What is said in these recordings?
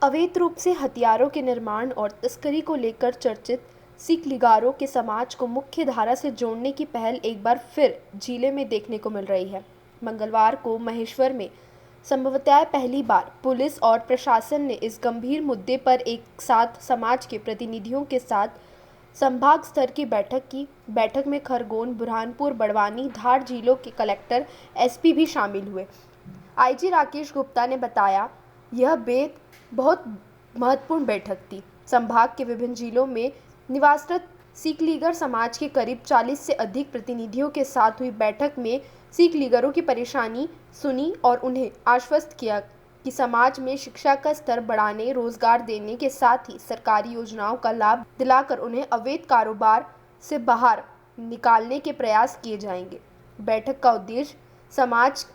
अवैध रूप से हथियारों के निर्माण और तस्करी को लेकर चर्चित सिख लीगारों के समाज को मुख्य धारा से जोड़ने की पहल एक बार फिर जिले में देखने को मिल रही है। मंगलवार को महेश्वर में संभवतः पहली बार पुलिस और प्रशासन ने इस गंभीर मुद्दे पर एक साथ समाज के प्रतिनिधियों के साथ संभाग स्तर की बैठक की। बैठक में खरगोन, बुरहानपुर, बड़वानी, धार जिलों के कलेक्टर, एसपी भी शामिल हुए। आईजी राकेश गुप्ता ने बताया, यह बहुत महत्वपूर्ण बैठक थी। संभाग के विभिन्न जिलों में निवासरत सिख लीगर समाज के करीब 40 से अधिक प्रतिनिधियों के साथ हुई बैठक में सिख लीगरों की परेशानी सुनी और उन्हें आश्वस्त किया कि समाज में शिक्षा का स्तर बढ़ाने, रोजगार देने के साथ ही सरकारी योजनाओं का लाभ दिलाकर उन्हें अवैध कारोबार से बाहर निकालने के प्रयास किए जाएंगे। बैठक का उद्देश्य समाज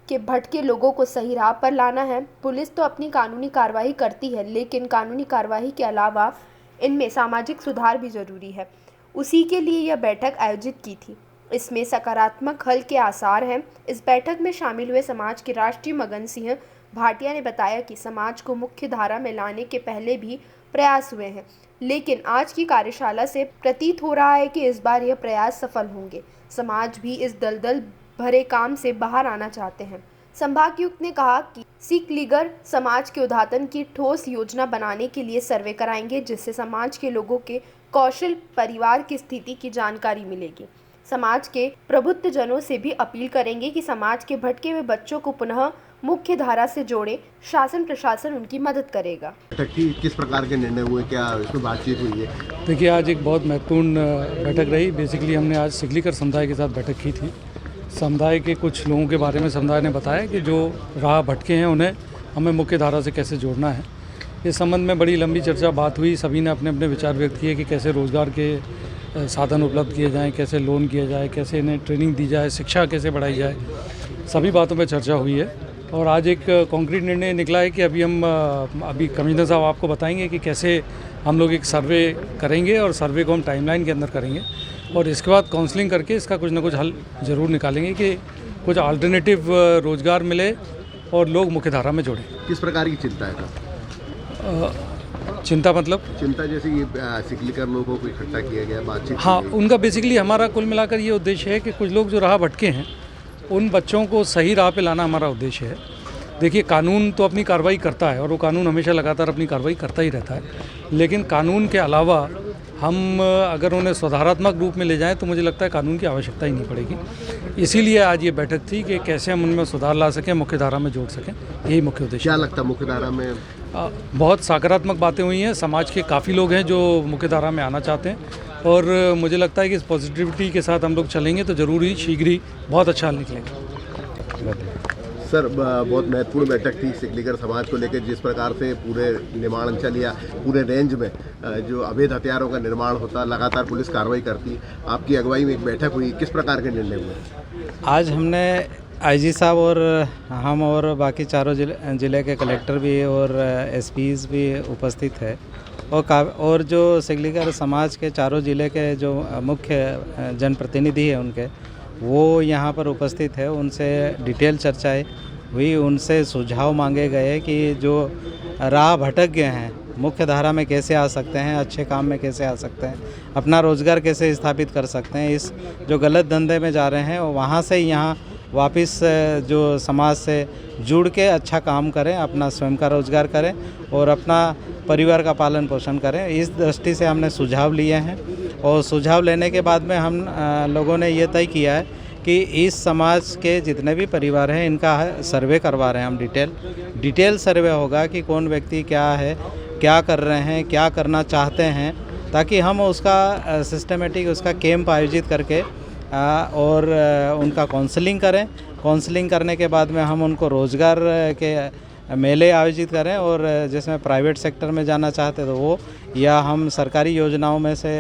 के भटके लोगों को सही राह पर लाना है। पुलिस तो अपनी कानूनी कार्रवाई करती है, लेकिन कानूनी कार्रवाई के अलावा इनमें सामाजिक सुधार भी जरूरी है। उसी के लिए यह बैठक आयोजित की थी। इसमें सकारात्मक हल के आसार हैं। इस बैठक में शामिल हुए समाज के राष्ट्रीय मगन सिंह भाटिया ने बताया कि समाज को मुख्य धारा में लाने के पहले भी प्रयास हुए हैं, लेकिन आज की कार्यशाला से प्रतीत हो रहा है कि इस बार यह प्रयास सफल होंगे। समाज भी इस दलदल भरे काम से बाहर आना चाहते हैं। संभागायुक्त ने कहा कि सिख लीगर समाज के उद्घाटन की ठोस योजना बनाने के लिए सर्वे कराएंगे, जिससे समाज के लोगों के कौशल, परिवार की स्थिति की जानकारी मिलेगी। समाज के प्रबुद्ध जनों से भी अपील करेंगे कि समाज के भटके हुए बच्चों को पुनः मुख्य धारा से जोड़े। शासन प्रशासन उनकी मदद करेगा। किस प्रकार के निर्णय हुए, क्या इसमें बातचीत हुई है? देखिए, आज एक बहुत महत्वपूर्ण बैठक रही। बेसिकली हमने आज सिख लीगर समुदाय के साथ बैठक की थी। समुदाय के कुछ लोगों के बारे में समुदाय ने बताया कि जो राह भटके हैं उन्हें हमें मुख्य धारा से कैसे जोड़ना है। इस संबंध में बड़ी लंबी चर्चा बात हुई। सभी ने अपने अपने विचार व्यक्त किए कि कैसे रोज़गार के साधन उपलब्ध किए जाएं, कैसे लोन किया जाए, कैसे इन्हें ट्रेनिंग दी जाए, शिक्षा कैसे बढ़ाई जाए। सभी बातों पर चर्चा हुई है और आज एक कॉन्क्रीट निर्णय निकला है कि अभी कमिश्नर साहब आपको बताएंगे कि कैसे हम लोग एक सर्वे करेंगे और सर्वे को हम टाइमलाइन के अंदर करेंगे और इसके बाद काउंसलिंग करके इसका कुछ ना कुछ हल ज़रूर निकालेंगे कि कुछ अल्टरनेटिव रोज़गार मिले और लोग मुख्य धारा में जुड़े। किस प्रकार की चिंता है? चिंता मतलब? चिंता जैसे ये सिख लीगर लोगों को इकट्ठा किया गया, बातचीत। हाँ, उनका बेसिकली हमारा कुल मिलाकर ये उद्देश्य है कि कुछ लोग जो राह भटके हैं उन बच्चों को सही राह पे लाना हमारा उद्देश्य है। देखिए, कानून तो अपनी कार्रवाई करता है और वो कानून हमेशा लगातार अपनी कार्रवाई करता ही रहता है, लेकिन कानून के अलावा हम अगर उन्हें सुधारात्मक रूप में ले जाएं तो मुझे लगता है कानून की आवश्यकता ही नहीं पड़ेगी। इसीलिए आज ये बैठक थी कि कैसे हम उनमें सुधार ला सकें, मुख्य धारा में जोड़ सकें। यही मुख्य उद्देश्य। क्या लगता है मुख्य धारा में? बहुत सकारात्मक बातें हुई हैं। समाज के काफ़ी लोग हैं जो मुख्य धारा में आना चाहते हैं और मुझे लगता है कि इस पॉजिटिविटी के साथ हम लोग चलेंगे तो ज़रूर ही शीघ्र ही बहुत अच्छा हल निकलेगा। सर, बहुत महत्वपूर्ण बैठक थी सिख लीगर समाज को लेकर। जिस प्रकार से पूरे निर्माणांचल या पूरे रेंज में जो अवैध हथियारों का निर्माण होता, लगातार पुलिस कार्रवाई करती, आपकी अगुवाई में एक बैठक हुई, किस प्रकार के निर्णय हुए? आज हमने आईजी साहब और हम और बाकी चारों जिले के कलेक्टर भी और एसपीज भी उपस्थित है और जो सिख लीगर समाज के चारों जिले के जो मुख्य जनप्रतिनिधि हैं उनके वो यहाँ पर उपस्थित है। उनसे डिटेल चर्चाएं हुई, उनसे सुझाव मांगे गए कि जो राह भटक गए हैं मुख्य धारा में कैसे आ सकते हैं, अच्छे काम में कैसे आ सकते हैं, अपना रोज़गार कैसे स्थापित कर सकते हैं, इस जो गलत धंधे में जा रहे हैं वहाँ से यहाँ वापस जो समाज से जुड़ के अच्छा काम करें, अपना स्वयं का रोज़गार करें और अपना परिवार का पालन पोषण करें। इस दृष्टि से हमने सुझाव लिए हैं और सुझाव लेने के बाद में हम लोगों ने ये तय किया है कि इस समाज के जितने भी परिवार हैं इनका सर्वे करवा रहे हैं हम। डिटेल सर्वे होगा कि कौन व्यक्ति क्या है, क्या कर रहे हैं, क्या करना चाहते हैं, ताकि हम उसका सिस्टमेटिक उसका कैंप आयोजित करके और उनका काउंसलिंग करें। काउंसलिंग करने के बाद में हम उनको रोज़गार के मेले आयोजित करें और जिसमें प्राइवेट सेक्टर में जाना चाहते तो वो, या हम सरकारी योजनाओं में से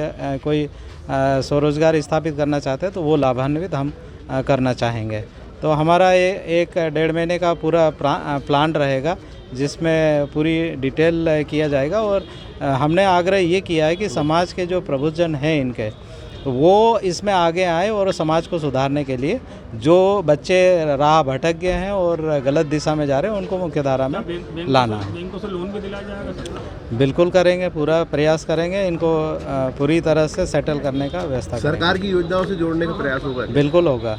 कोई स्वरोजगार स्थापित करना चाहते हैं तो वो लाभान्वित हम करना चाहेंगे। तो हमारा ये 1-1.5 महीने का पूरा प्लान रहेगा जिसमें पूरी डिटेल किया जाएगा और हमने आग्रह ये किया है कि समाज के जो प्रबुद्धजन हैं इनके तो वो इसमें आगे आए और समाज को सुधारने के लिए जो बच्चे राह भटक गए हैं और गलत दिशा में जा रहे हैं उनको मुख्य धारा में लाना है। बैंकों से लोन भी दिलाया जाएगा सर? बिल्कुल करेंगे, पूरा प्रयास करेंगे इनको पूरी तरह से सेटल करने का व्यवस्था सरकार की योजनाओं से जोड़ने का प्रयास होगा? बिल्कुल होगा,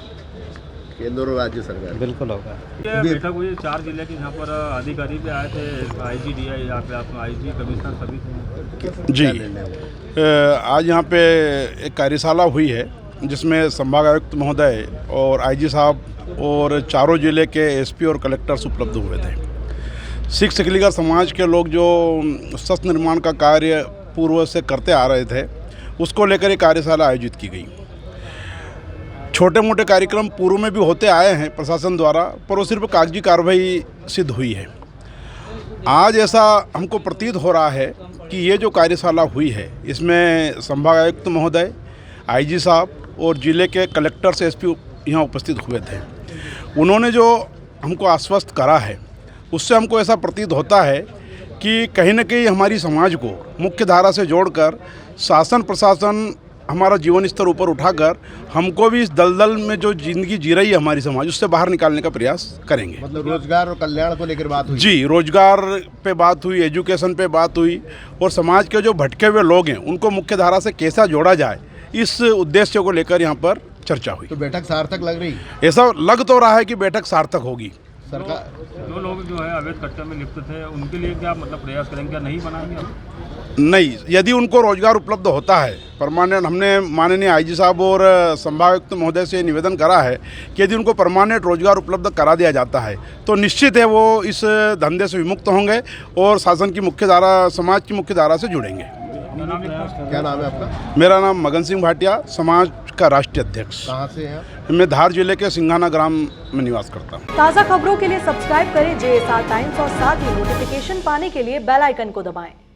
केंद्र और राज्य सरकार बिल्कुल होगा। ये बैठक हुई 4 जिले के, यहाँ पर अधिकारी भी आए थे, IG DI, यहाँ पे आप IG कमिश्नर सभी थे। जी, आज यहाँ पे एक कार्यशाला हुई है जिसमें संभाग आयुक्त महोदय और IG साहब और चारों जिले के SP और कलेक्टर्स उपलब्ध हुए थे। सिख सिखलीगर समाज के लोग जो शस्त्र निर्माण का कार्य पूर्व से करते आ रहे थे उसको लेकर एक कार्यशाला आयोजित की गई। छोटे मोटे कार्यक्रम पूर्व में भी होते आए हैं प्रशासन द्वारा, पर वो सिर्फ कागजी कार्रवाई सिद्ध हुई है। आज ऐसा हमको प्रतीत हो रहा है कि ये जो कार्यशाला हुई है इसमें संभाग आयुक्त महोदय, IG साहब और जिले के कलेक्टर्स SP यहाँ उपस्थित हुए थे। उन्होंने जो हमको आश्वस्त करा है उससे हमको ऐसा प्रतीत होता है कि कहीं न कहीं हमारी समाज को मुख्य धारा से जोड़कर शासन प्रशासन हमारा जीवन स्तर ऊपर उठाकर हमको भी इस दलदल में जो जिंदगी जी रही है हमारी समाज उससे बाहर निकालने का प्रयास करेंगे। मतलब रोजगार और कल्याण को लेकर बात हुई? जी, रोजगार पे बात हुई, एजुकेशन पे बात हुई और समाज के जो भटके हुए लोग हैं उनको मुख्य धारा से कैसा जोड़ा जाए इस उद्देश्य को लेकर यहाँ पर चर्चा हुई। तो बैठक सार्थक लग रही? ऐसा लग तो रहा है कि बैठक सार्थक होगी। सरकार जो लोग जो है अवैध कट्टे में लिप्त थे उनके लिए क्या मतलब प्रयास करेंगे, क्या नहीं बनाएंगे हम? नहीं, यदि उनको रोजगार उपलब्ध होता है परमानेंट, हमने माननीय IG साहब और संभागायुक्त महोदय से निवेदन करा है कि यदि उनको परमानेंट रोजगार उपलब्ध करा दिया जाता है तो निश्चित है वो इस धंधे से विमुक्त होंगे और शासन की मुख्य धारा, समाज की मुख्य धारा से जुड़ेंगे। क्या नाम है आपका? मेरा नाम मगन सिंह भाटिया, समाज का राष्ट्रीय अध्यक्ष। कहाँ से हैं आप? मैं धार जिले के सिंघाना ग्राम में निवास करता हूँ। ताज़ा खबरों के लिए सब्सक्राइब करें JSR टाइम्स और साथ ही नोटिफिकेशन पाने के लिए बेल आइकन को दबाएं।